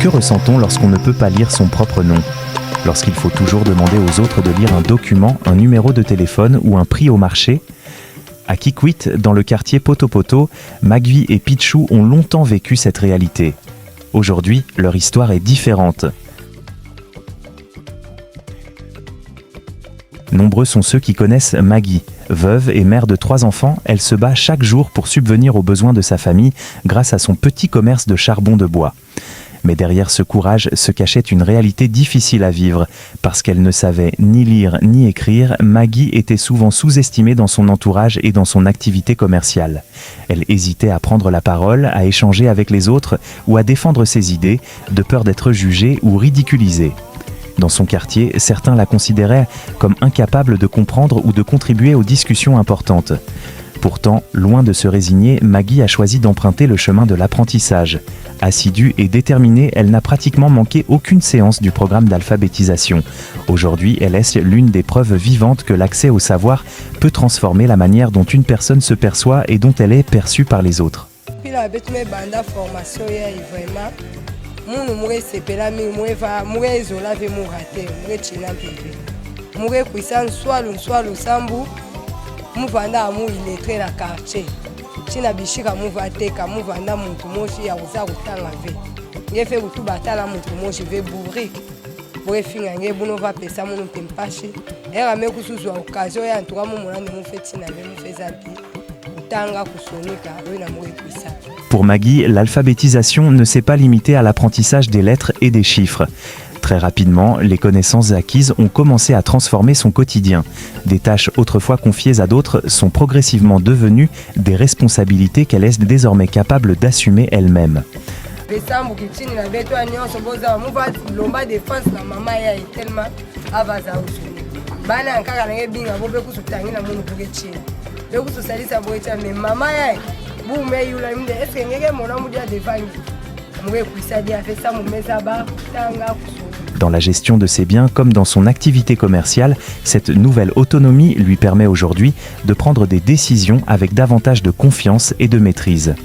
Que ressent-on lorsqu'on ne peut pas lire son propre nom ? Lorsqu'il faut toujours demander aux autres de lire un document, un numéro de téléphone ou un prix au marché ? À Kikwit, dans le quartier Poto-Poto, Magui et Pichou ont longtemps vécu cette réalité. Aujourd'hui, leur histoire est différente. Nombreux sont ceux qui connaissent Magui. Veuve et mère de 3 enfants, elle se bat chaque jour pour subvenir aux besoins de sa famille grâce à son petit commerce de charbon de bois. Mais derrière ce courage se cachait une réalité difficile à vivre. Parce qu'elle ne savait ni lire ni écrire, Magui était souvent sous-estimée dans son entourage et dans son activité commerciale. Elle hésitait à prendre la parole, à échanger avec les autres ou à défendre ses idées, de peur d'être jugée ou ridiculisée. Dans son quartier, certains la considéraient comme incapable de comprendre ou de contribuer aux discussions importantes. Pourtant, loin de se résigner, Magui a choisi d'emprunter le chemin de l'apprentissage. Assidue et déterminée, elle n'a pratiquement manqué aucune séance du programme d'alphabétisation. Aujourd'hui, elle est l'une des preuves vivantes que l'accès au savoir peut transformer la manière dont une personne se perçoit et dont elle est perçue par les autres. Munu mure sepela mi mueva mure zola ve murate mure china bebe mure kuisa nswalu sambu muvanda amu iletre la quartier china bishika muvate muvanda muntu moshi ya uza kutanga ve ngefe butu batala muntu moshi ve buri bure finga nge buno va pesa munu tempashi era me kusuzu occasion ya ntuka mu mulande mu fetina ve mu fezampi utanga kusonika na mure kuisa. Pour Magui, l'alphabétisation ne s'est pas limitée à l'apprentissage des lettres et des chiffres. Très rapidement, les connaissances acquises ont commencé à transformer son quotidien. Des tâches autrefois confiées à d'autres sont progressivement devenues des responsabilités qu'elle est désormais capable d'assumer elle-même. Dans la gestion de ses biens comme dans son activité commerciale, cette nouvelle autonomie lui permet aujourd'hui de prendre des décisions avec davantage de confiance et de maîtrise.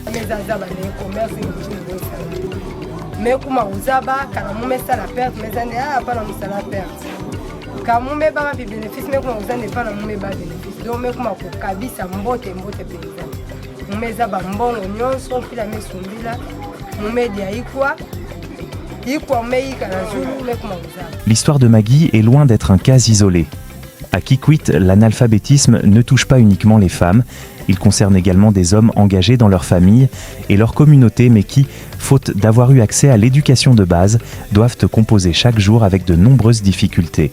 L'histoire de Magui est loin d'être un cas isolé. À Kikwit, l'analphabétisme ne touche pas uniquement les femmes, il concerne également des hommes engagés dans leur famille et leur communauté, mais qui, faute d'avoir eu accès à l'éducation de base, doivent composer chaque jour avec de nombreuses difficultés.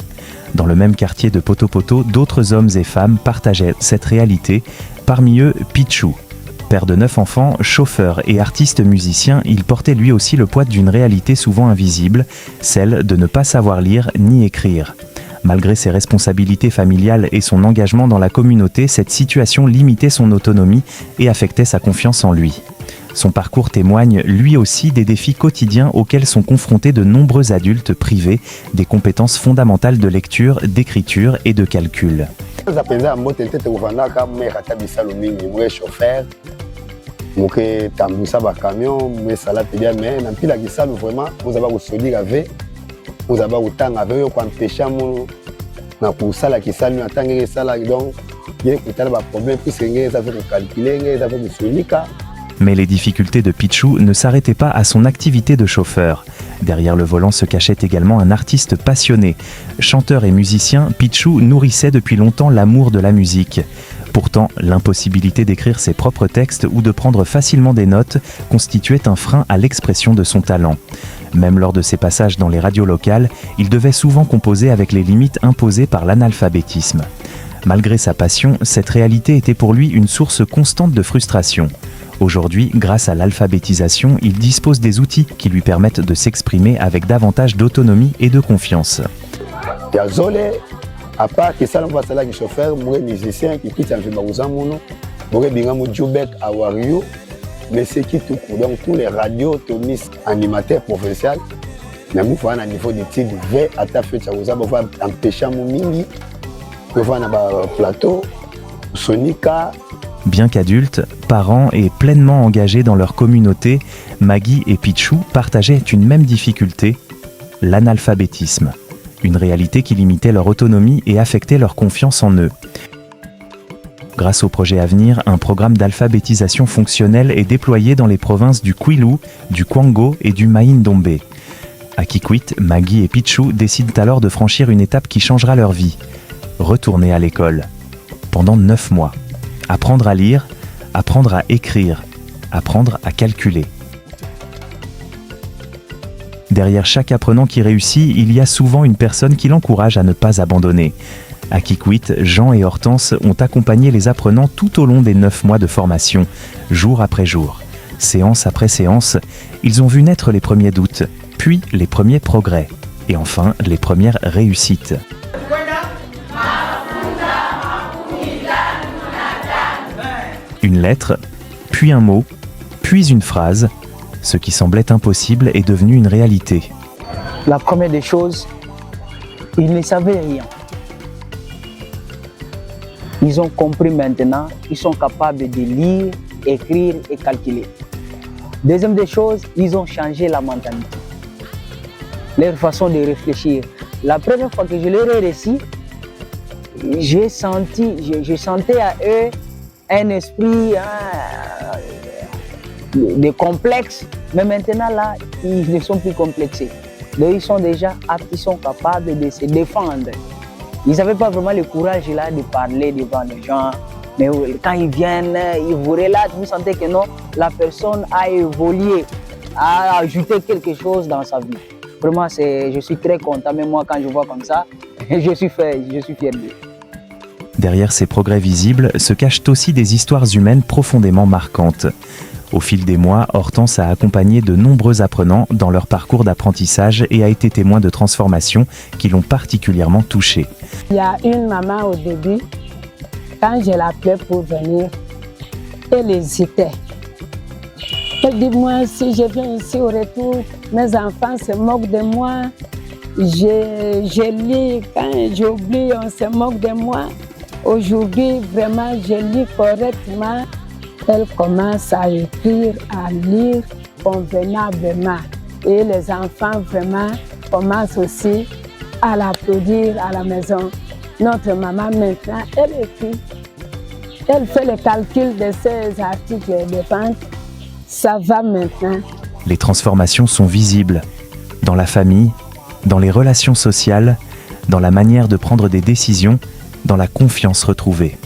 Dans le même quartier de Poto-Poto, d'autres hommes et femmes partageaient cette réalité, parmi eux Pichou. Père de 9 enfants, chauffeur et artiste musicien, il portait lui aussi le poids d'une réalité souvent invisible, celle de ne pas savoir lire ni écrire. Malgré ses responsabilités familiales et son engagement dans la communauté, cette situation limitait son autonomie et affectait sa confiance en lui. Son parcours témoigne lui aussi des défis quotidiens auxquels sont confrontés de nombreux adultes privés des compétences fondamentales de lecture, d'écriture et de calcul. Mais les difficultés de Pichou ne s'arrêtaient pas à son activité de chauffeur. Derrière le volant se cachait également un artiste passionné. Chanteur et musicien, Pichou nourrissait depuis longtemps l'amour de la musique. Pourtant, l'impossibilité d'écrire ses propres textes ou de prendre facilement des notes constituait un frein à l'expression de son talent. Même lors de ses passages dans les radios locales, il devait souvent composer avec les limites imposées par l'analphabétisme. Malgré sa passion, cette réalité était pour lui une source constante de frustration. Aujourd'hui, grâce à l'alphabétisation, il dispose des outils qui lui permettent de s'exprimer avec davantage d'autonomie et de confiance. À part que ça, on va savoir que chauffeur, moi musicien qui quitte un film à Ouzamono, moi bien mon Jobek à Wario, mais c'est qui tout court. Donc tous les radios, tonistes, animateurs professionnels, mais nous faisons un niveau d'études V à ta fête à Ouza, on va empêcher mon mini, on va un plateau, Sonica, Bien qu'adultes, parents et pleinement engagés dans leur communauté, Maggie et Pichou partageaient une même difficulté, l'analphabétisme. Une réalité qui limitait leur autonomie et affectait leur confiance en eux. Grâce au projet à venir, un programme d'alphabétisation fonctionnelle est déployé dans les provinces du Kwilu, du Kwango et du Mai-Ndombe. À Kikwit, Maggie et Pichou décident alors de franchir une étape qui changera leur vie. Retourner à l'école. Pendant 9 mois. Apprendre à lire, apprendre à écrire, apprendre à calculer. Derrière chaque apprenant qui réussit, il y a souvent une personne qui l'encourage à ne pas abandonner. À Kikwit, Jean et Hortense ont accompagné les apprenants tout au long des 9 mois de formation, jour après jour. Séance après séance, ils ont vu naître les premiers doutes, puis les premiers progrès, et enfin les premières réussites. Une lettre, puis un mot, puis une phrase. Ce qui semblait impossible est devenu une réalité. La première des choses, ils ne savaient rien. Ils ont compris maintenant, ils sont capables de lire, écrire et calculer. Deuxième des choses, ils ont changé la mentalité, leur façon de réfléchir. La première fois que je leur ai réussi, je sentais à eux un esprit de complexe, mais maintenant là, ils ne sont plus complexés. Donc ils sont déjà aptes, ils sont capables de se défendre. Ils n'avaient pas vraiment le courage là de parler devant les gens, mais quand ils viennent, ils vous relatent, vous sentez que non, la personne a évolué, a ajouté quelque chose dans sa vie. Vraiment, je suis très content, même moi quand je vois comme ça, je suis fier d'eux. Derrière ces progrès visibles se cachent aussi des histoires humaines profondément marquantes. Au fil des mois, Hortense a accompagné de nombreux apprenants dans leur parcours d'apprentissage et a été témoin de transformations qui l'ont particulièrement touchée. Il y a une maman au début, quand je l'appelais pour venir, elle hésitait. Elle dit, moi, si je viens ici au retour, mes enfants se moquent de moi. Je lis, quand j'oublie, on se moque de moi. Aujourd'hui, vraiment, je lis correctement. Elle commence à écrire, à lire convenablement. Et les enfants, vraiment, commencent aussi à l'applaudir à la maison. Notre maman, maintenant, elle écrit. Elle fait le calcul de ces articles de vente. Ça va maintenant. Les transformations sont visibles. Dans la famille, dans les relations sociales, dans la manière de prendre des décisions, dans la confiance retrouvée.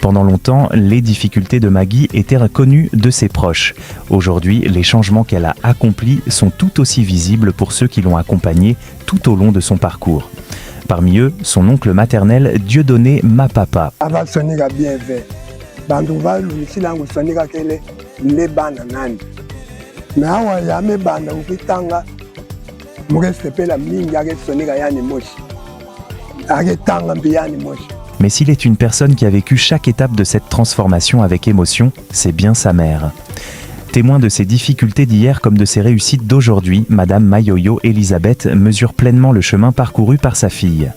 Pendant longtemps, les difficultés de Maggie étaient connues de ses proches. Aujourd'hui, les changements qu'elle a accomplis sont tout aussi visibles pour ceux qui l'ont accompagnée tout au long de son parcours. Parmi eux, son oncle maternel Dieudonné Mapapa. Mais s'il est une personne qui a vécu chaque étape de cette transformation avec émotion, c'est bien sa mère. Témoin de ses difficultés d'hier comme de ses réussites d'aujourd'hui, Madame Mayoyo Elisabeth mesure pleinement le chemin parcouru par sa fille.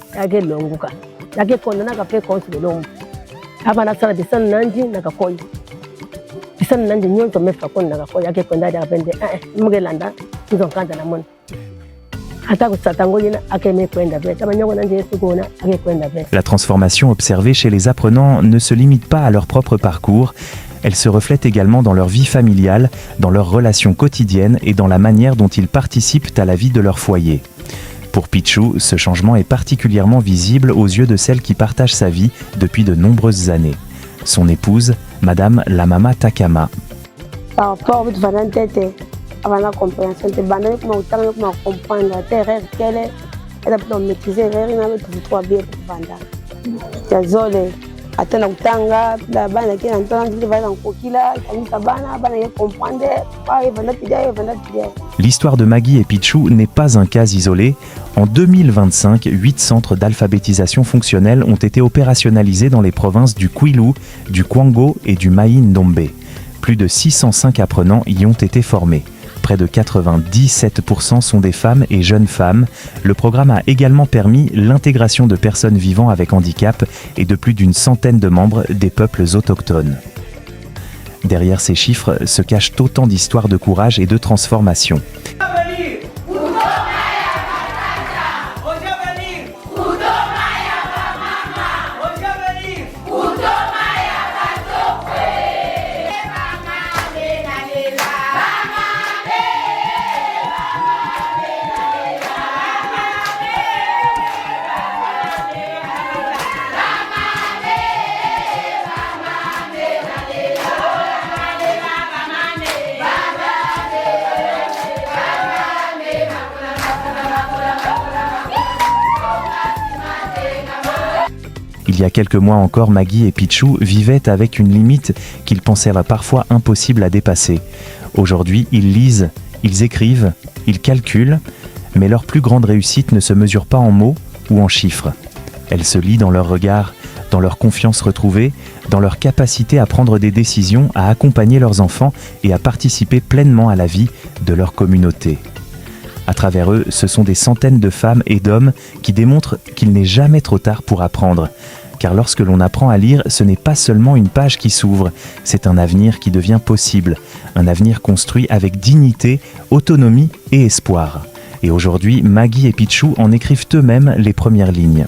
La transformation observée chez les apprenants ne se limite pas à leur propre parcours, elle se reflète également dans leur vie familiale, dans leurs relations quotidiennes et dans la manière dont ils participent à la vie de leur foyer. Pour Pichou, ce changement est particulièrement visible aux yeux de celle qui partage sa vie depuis de nombreuses années. Son épouse, Madame la Mama Takama. Avant la compréhension, tu vas comprendre, tu vas maîtriser, L'histoire de Maggie et Pichou n'est pas un cas isolé. En 2025, 8 centres d'alphabétisation fonctionnelle ont été opérationnalisés dans les provinces du Kwilu, du Kwango et du Mai-Ndombe. Plus de 605 apprenants y ont été formés. Près de 97% sont des femmes et jeunes femmes. Le programme a également permis l'intégration de personnes vivant avec handicap et de plus d'une centaine de membres des peuples autochtones. Derrière ces chiffres se cachent autant d'histoires de courage et de transformation. Il y a quelques mois encore, Maggie et Pichou vivaient avec une limite qu'ils pensaient parfois impossible à dépasser. Aujourd'hui, ils lisent, ils écrivent, ils calculent, mais leur plus grande réussite ne se mesure pas en mots ou en chiffres. Elle se lit dans leur regard, dans leur confiance retrouvée, dans leur capacité à prendre des décisions, à accompagner leurs enfants et à participer pleinement à la vie de leur communauté. À travers eux, ce sont des centaines de femmes et d'hommes qui démontrent qu'il n'est jamais trop tard pour apprendre. Car lorsque l'on apprend à lire, ce n'est pas seulement une page qui s'ouvre, c'est un avenir qui devient possible, un avenir construit avec dignité, autonomie et espoir. Et aujourd'hui, Maggie et Pichou en écrivent eux-mêmes les premières lignes.